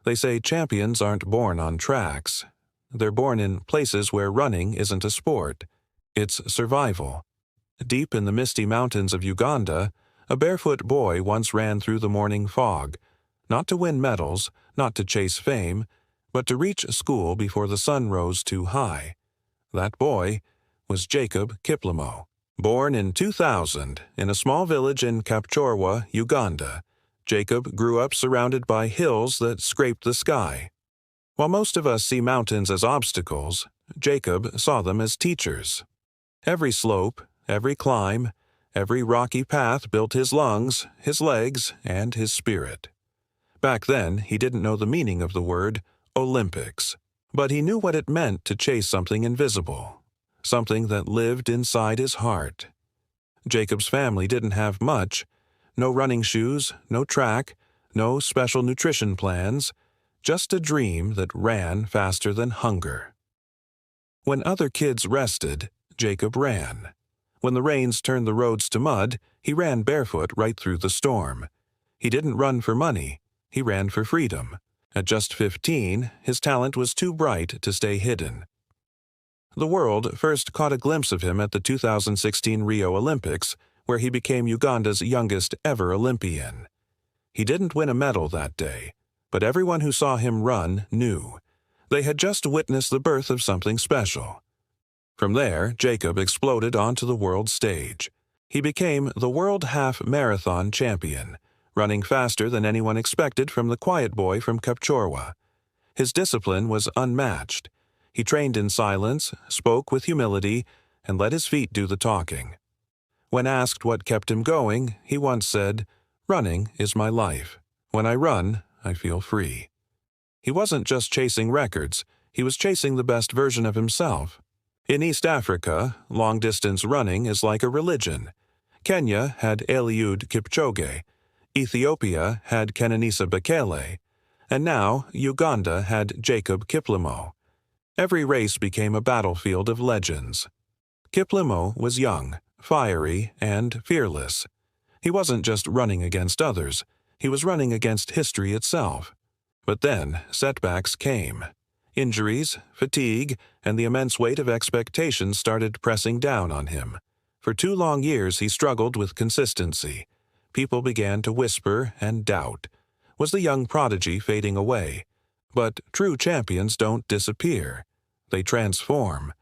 They say champions aren't born on tracks. They're born in places where running isn't a sport. It's survival. Deep in the misty mountains of Uganda, a barefoot boy once ran through the morning fog, not to win medals, not to chase fame, but to reach school before the sun rose too high. That boy was Jacob Kiplimo. Born in 2000 in a small village in Kapchorwa, Uganda, Jacob grew up surrounded by hills that scraped the sky. While most of us see mountains as obstacles, Jacob saw them as teachers. Every slope, every climb, every rocky path built his lungs, his legs, and his spirit. Back then, he didn't know the meaning of the word Olympics, but he knew what it meant to chase something invisible, something that lived inside his heart. Jacob's family didn't have much. No running shoes, no track, no special nutrition plans, just a dream that ran faster than hunger. When other kids rested, Jacob ran. When the rains turned the roads to mud, he ran barefoot right through the storm. He didn't run for money. He ran for freedom. At just 15, his talent was too bright to stay hidden. The world first caught a glimpse of him at the 2016 Rio Olympics, where he became Uganda's youngest ever Olympian. He didn't win a medal that day, but everyone who saw him run knew. They had just witnessed the birth of something special. From there, Jacob exploded onto the world stage. He became the world half-marathon champion, running faster than anyone expected from the quiet boy from Kapchorwa. His discipline was unmatched. He trained in silence, spoke with humility, and let his feet do the talking. When asked what kept him going, he once said, "Running is my life. When I run, I feel free." He wasn't just chasing records, he was chasing the best version of himself. In East Africa, long-distance running is like a religion. Kenya had Eliud Kipchoge, Ethiopia had Kenenisa Bekele, and now Uganda had Jacob Kiplimo. Every race became a battlefield of legends. Kiplimo was young, fiery, and fearless. He wasn't just running against others, he was running against history itself. But then setbacks came. Injuries, fatigue, and the immense weight of expectations started pressing down on him. For 2 long years he struggled with consistency. People began to whisper and doubt. Was the young prodigy fading away? But true champions don't disappear. They transform.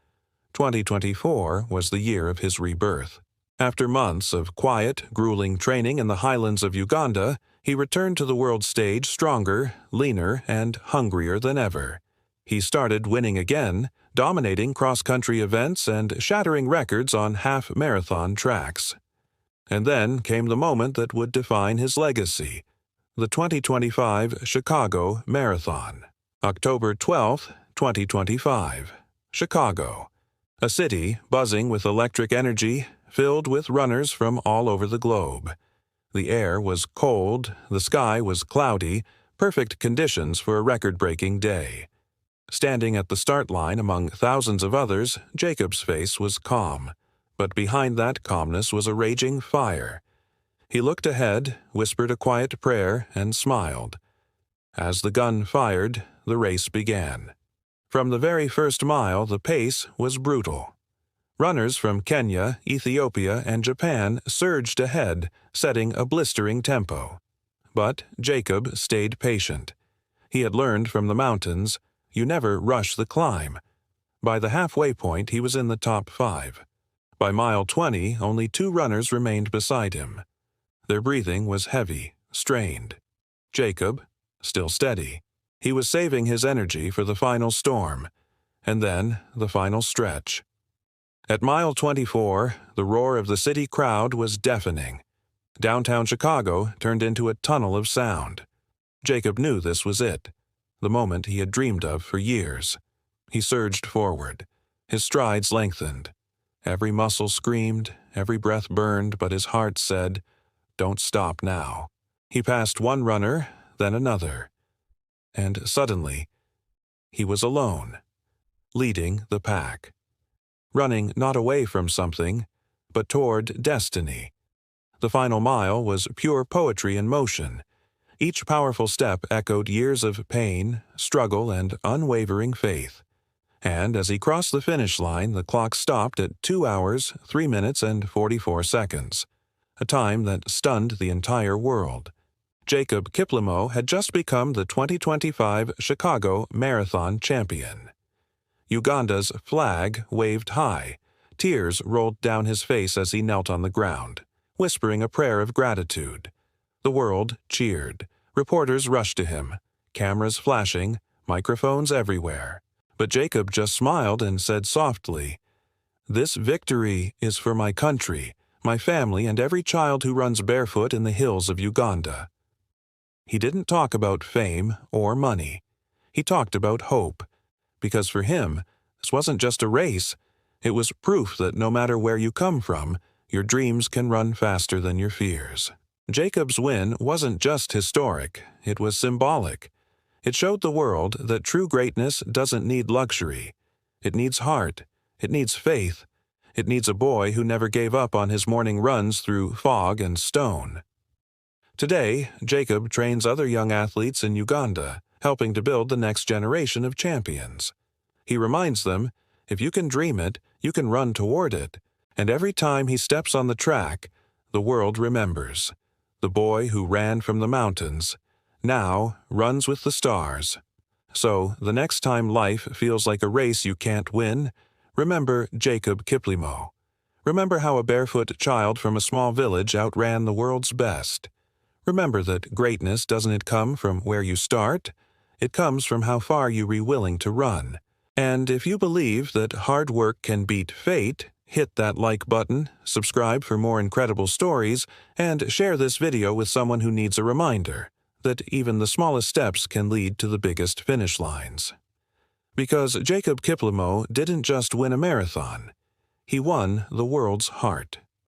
2024 was the year of his rebirth. After months of quiet, grueling training in the highlands of Uganda, he returned to the world stage stronger, leaner, and hungrier than ever. He started winning again, dominating cross-country events and shattering records on half-marathon tracks. And then came the moment that would define his legacy, the 2025 Chicago Marathon. October 12, 2025. Chicago. A city buzzing with electric energy, filled with runners from all over the globe. The air was cold, the sky was cloudy, perfect conditions for a record-breaking day. Standing at the start line among thousands of others, Jacob's face was calm. But behind that calmness was a raging fire. He looked ahead, whispered a quiet prayer, and smiled. As the gun fired, the race began. From the very first mile, the pace was brutal. Runners from Kenya, Ethiopia, and Japan surged ahead, setting a blistering tempo. But Jacob stayed patient. He had learned from the mountains, you never rush the climb. By the halfway point, he was in the top 5. By mile 20, only 2 runners remained beside him. Their breathing was heavy, strained. Jacob, still steady. He was saving his energy for the final storm, and then the final stretch. At mile 24, the roar of the city crowd was deafening. Downtown Chicago turned into a tunnel of sound. Jacob knew this was it, the moment he had dreamed of for years. He surged forward. His strides lengthened. Every muscle screamed, every breath burned, but his heart said, "Don't stop now." He passed one runner, then another. And suddenly, he was alone, leading the pack. Running not away from something, but toward destiny. The final mile was pure poetry in motion. Each powerful step echoed years of pain, struggle, and unwavering faith. And as he crossed the finish line, the clock stopped at 2 hours, 3 minutes, and 44 seconds, a time that stunned the entire world. Jacob Kiplimo had just become the 2025 Chicago Marathon champion. Uganda's flag waved high. Tears rolled down his face as he knelt on the ground, whispering a prayer of gratitude. The world cheered. Reporters rushed to him, cameras flashing, microphones everywhere. But Jacob just smiled and said softly, "This victory is for my country, my family, and every child who runs barefoot in the hills of Uganda." He didn't talk about fame or money. He talked about hope, because for him, this wasn't just a race. It was proof that no matter where you come from, your dreams can run faster than your fears. Jacob's win wasn't just historic, it was symbolic. It showed the world that true greatness doesn't need luxury. It needs heart. It needs faith. It needs a boy who never gave up on his morning runs through fog and stone. Today, Jacob trains other young athletes in Uganda, helping to build the next generation of champions. He reminds them, if you can dream it, you can run toward it. And every time he steps on the track, the world remembers. The boy who ran from the mountains now runs with the stars. So, the next time life feels like a race you can't win, remember Jacob Kiplimo. Remember how a barefoot child from a small village outran the world's best. Remember that greatness doesn't come from where you start, it comes from how far you are willing to run. And if you believe that hard work can beat fate, hit that like button, subscribe for more incredible stories, and share this video with someone who needs a reminder that even the smallest steps can lead to the biggest finish lines. Because Jacob Kiplimo didn't just win a marathon, he won the world's heart.